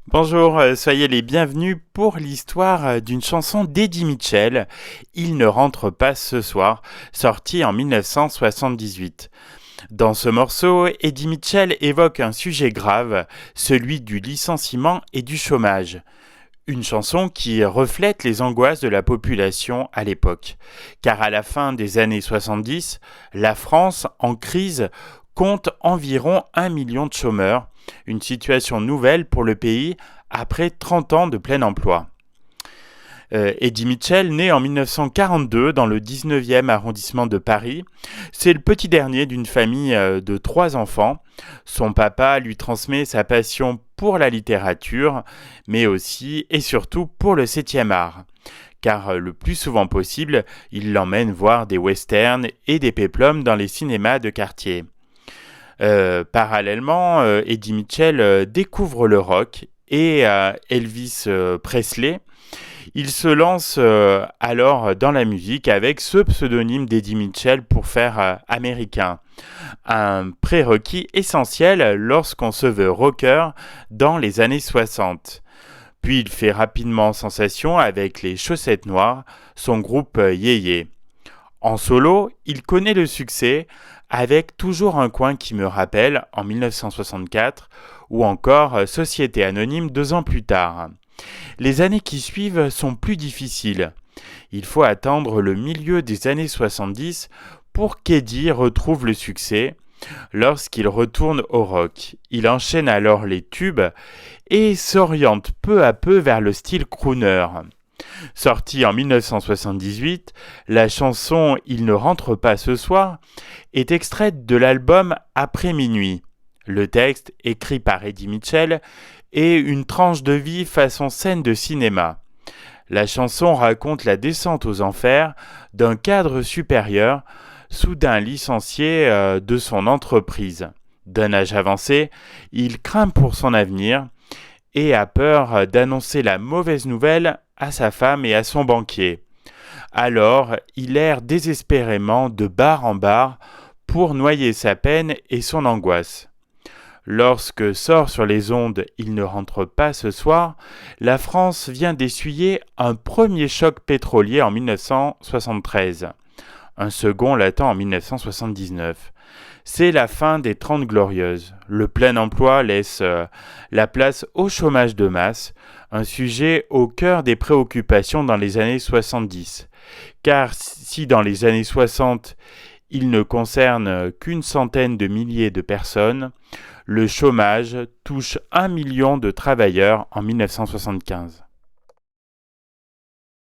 Bonjour, soyez les bienvenus pour l'histoire d'une chanson d'Eddie Mitchell, Il ne rentre pas ce soir, sorti en 1978. Dans ce morceau, Eddie Mitchell évoque un sujet grave, celui du licenciement et du chômage. Une chanson qui reflète les angoisses de la population à l'époque. Car à la fin des années 70, la France, en crise, compte environ 1 million de chômeurs, une situation nouvelle pour le pays après 30 ans de plein emploi. Eddie Mitchell, né en 1942 dans le 19e arrondissement de Paris, c'est le petit dernier d'une famille de 3 enfants. Son papa lui transmet sa passion pour la littérature, mais aussi et surtout pour le 7e art. Car le plus souvent possible, il l'emmène voir des westerns et des péplums dans les cinémas de quartier. Parallèlement, Eddie Mitchell découvre le rock et Elvis Presley. Il se lance alors dans la musique avec ce pseudonyme d'Eddie Mitchell pour faire américain. Un prérequis essentiel lorsqu'on se veut rocker dans les années 60. Puis il fait rapidement sensation avec les Chaussettes Noires, son groupe Yéyé. En solo, il connaît le succès avec Toujours un coin qui me rappelle en 1964 ou encore Société anonyme 2 ans plus tard. Les années qui suivent sont plus difficiles. Il faut attendre le milieu des années 70 pour qu'Eddie retrouve le succès. Lorsqu'il retourne au rock, il enchaîne alors les tubes et s'oriente peu à peu vers le style crooner. Sortie en 1978, la chanson Il ne rentre pas ce soir est extraite de l'album Après minuit. Le texte, écrit par Eddie Mitchell, est une tranche de vie façon scène de cinéma. La chanson raconte la descente aux enfers d'un cadre supérieur, soudain licencié de son entreprise. D'un âge avancé, il craint pour son avenir et a peur d'annoncer la mauvaise nouvelle à sa femme et à son banquier. Alors, il erre désespérément de bar en bar pour noyer sa peine et son angoisse. Lorsque sort sur les ondes Il ne rentre pas ce soir, la France vient d'essuyer un premier choc pétrolier en 1973. Un second l'attend en 1979. C'est la fin des 30 glorieuses. Le plein emploi laisse la place au chômage de masse, un sujet au cœur des préoccupations dans les années 70. Car si dans les années 60, il ne concerne qu'une centaine de milliers de personnes, le chômage touche 1 million de travailleurs en 1975.